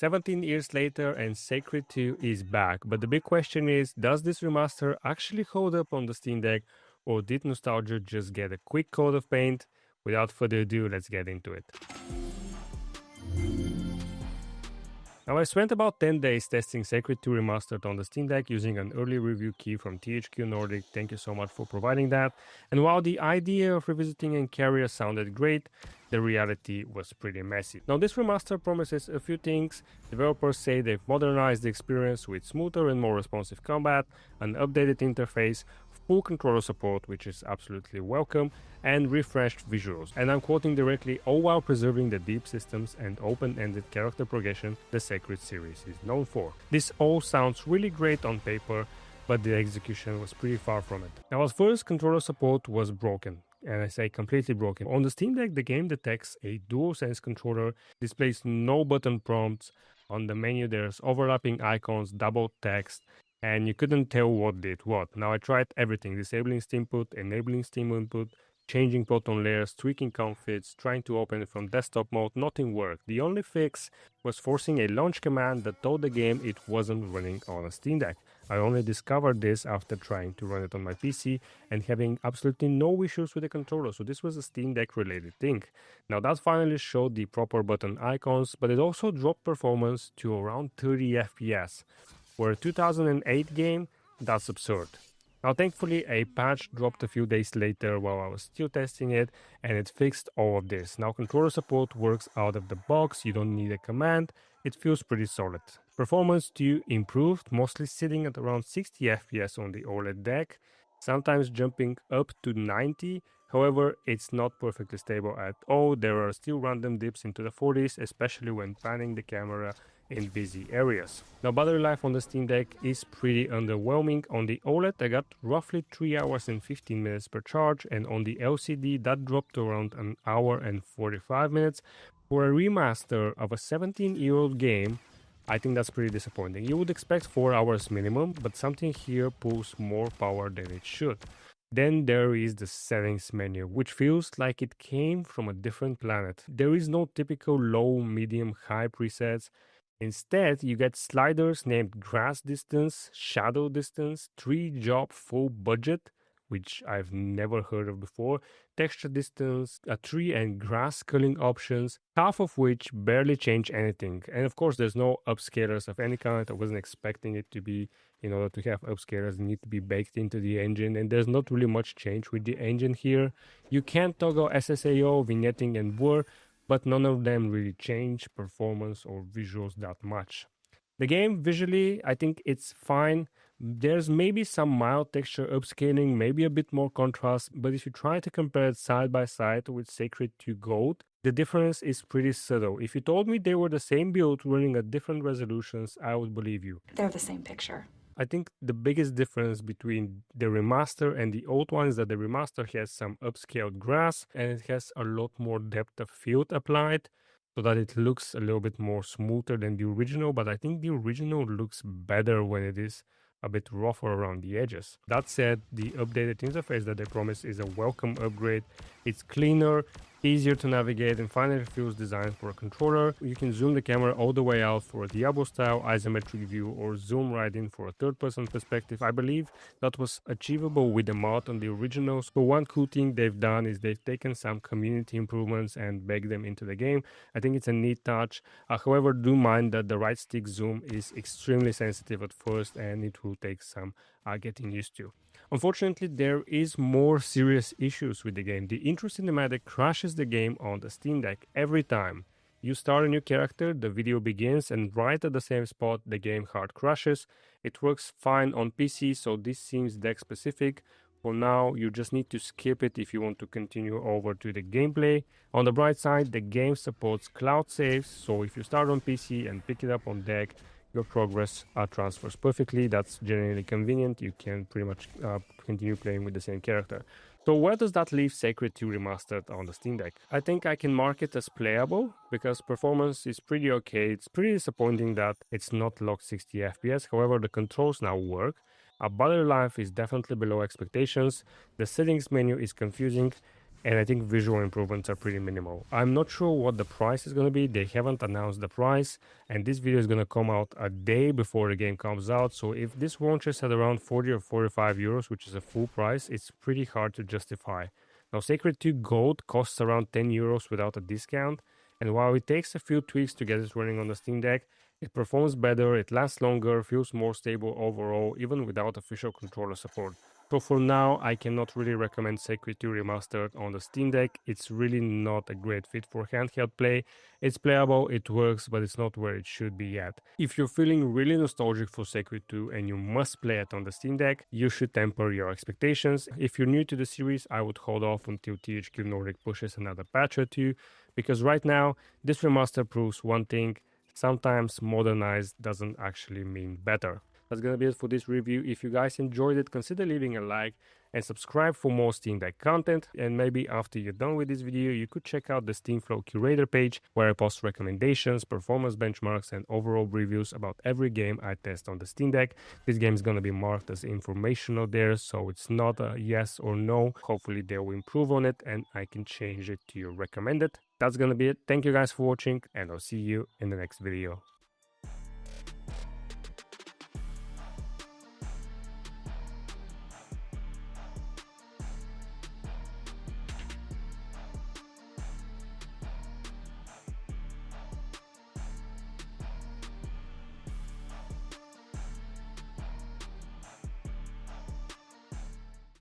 17 years later and Sacred 2 is back, but the big question is, does this remaster actually hold up on the Steam Deck, or did nostalgia just get a quick coat of paint? Without further ado, let's get into it. Now, I spent about 10 days testing Sacred 2 Remastered on the Steam Deck using an early review key from THQ Nordic. Thank you so much for providing that. And while the idea of revisiting and Carrier sounded great, the reality was pretty messy. Now, this remaster promises a few things. Developers say they've modernized the experience with smoother and more responsive combat, an updated interface, full controller support, which is absolutely welcome, and refreshed visuals. And I'm quoting directly, all while preserving the deep systems and open-ended character progression the Sacred series is known for. This all sounds really great on paper, but the execution was pretty far from it. Now, at first, controller support was broken. And I say completely broken. On the Steam Deck, the game detects a DualSense controller, displays no button prompts. On the menu, there's overlapping icons, double text, and you couldn't tell what did what. Now I tried everything, disabling Steam input, enabling Steam input, changing button layers, tweaking confits, trying to open it from desktop mode, nothing worked. The only fix was forcing a launch command that told the game it wasn't running on a Steam Deck. I only discovered this after trying to run it on my PC and having absolutely no issues with the controller, so this was a Steam Deck related thing. Now that finally showed the proper button icons, but it also dropped performance to around 30 FPS. For a 2008 game, that's absurd. Now thankfully a patch dropped a few days later while I was still testing it, and it fixed all of this. Now controller support works out of the box, you don't need a command, it feels pretty solid. Performance too improved, mostly sitting at around 60 FPS on the OLED deck, sometimes jumping up to 90. However, it's not perfectly stable at all. There are still random dips into the 40s, especially when panning the camera in busy areas. Now, battery life on the Steam Deck is pretty underwhelming. On the OLED, I got roughly 3 hours and 15 minutes per charge, and on the LCD, that dropped to around an hour and 45 minutes. For a remaster of a 17-year-old game, I think that's pretty disappointing. You would expect 4 hours minimum, but something here pulls more power than it should. Then there is the settings menu, which feels like it came from a different planet. There is no typical low, medium, high presets. Instead, you get sliders named grass distance, shadow distance, tree job full budget, which I've never heard of before, texture distance, a tree and grass culling options, half of which barely change anything. And of course, there's no upscalers of any kind. I wasn't expecting it to be. In order to have upscalers, they need to be baked into the engine, and there's not really much change with the engine here. You can toggle SSAO, vignetting, and blur, but none of them really change performance or visuals that much. The game visually, I think it's fine. There's maybe some mild texture upscaling, maybe a bit more contrast, but if you try to compare it side by side with Sacred 2 Gold, the difference is pretty subtle. If you told me they were the same build running at different resolutions, I would believe you. They're the same picture. I think the biggest difference between the remaster and the old one is that the remaster has some upscaled grass and it has a lot more depth of field applied so that it looks a little bit more smoother than the original, but I think the original looks better when it is a bit rougher around the edges. That said, the updated interface that they promise is a welcome upgrade. It's cleaner, easier to navigate, and finally feels designed for a controller. You can zoom the camera all the way out for a Diablo-style isometric view or zoom right in for a third-person perspective. I believe that was achievable with the mod on the original. So one cool thing they've done is they've taken some community improvements and baked them into the game. I think it's a neat touch. However, do mind that the right stick zoom is extremely sensitive at first, and it will take some getting used to. Unfortunately, there is more serious issues with the game. The intro cinematic crashes the game on the Steam Deck every time. You start a new character, the video begins, and right at the same spot, the game hard crashes. It works fine on PC, so this seems deck specific. For now, you just need to skip it if you want to continue over to the gameplay. On the bright side, the game supports cloud saves, so if you start on PC and pick it up on deck, your progress transfers perfectly. That's generally convenient. You can pretty much continue playing with the same character. So where does that leave Sacred 2 Remastered on the Steam Deck? I think I can mark it as playable because performance is pretty okay. It's pretty disappointing that it's not locked 60 FPS. However, the controls now work. Battery life is definitely below expectations. The settings menu is confusing. and I think visual improvements are pretty minimal. I'm not sure what the price is going to be. They haven't announced the price, and this video is going to come out a day before the game comes out. So if this launches at around 40 or 45 euros, which is a full price, it's pretty hard to justify. Now, Sacred 2 Gold costs around 10 euros without a discount, and while it takes a few tweaks to get it running on the Steam Deck, it performs better, it lasts longer, feels more stable overall, even without official controller support. So for now, I cannot really recommend Sacred 2 Remastered on the Steam Deck. It's really not a great fit for handheld play. It's playable, it works, but it's not where it should be yet. If you're feeling really nostalgic for Sacred 2 and you must play it on the Steam Deck, you should temper your expectations. If you're new to the series, I would hold off until THQ Nordic pushes another patch or two, because right now, this remaster proves one thing: sometimes modernized doesn't actually mean better. That's gonna be it for this review. If you guys enjoyed it, consider leaving a like and subscribe for more Steam Deck content. And maybe after you're done with this video, you could check out the Steam Flow curator page, where I post recommendations, performance benchmarks, and overall reviews about every game I test on the Steam Deck. This game is gonna be marked as informational there, so it's not a yes or no. Hopefully they will improve on it and I can change it to your recommended. That's gonna be it. Thank you guys for watching, and I'll see you in the next video.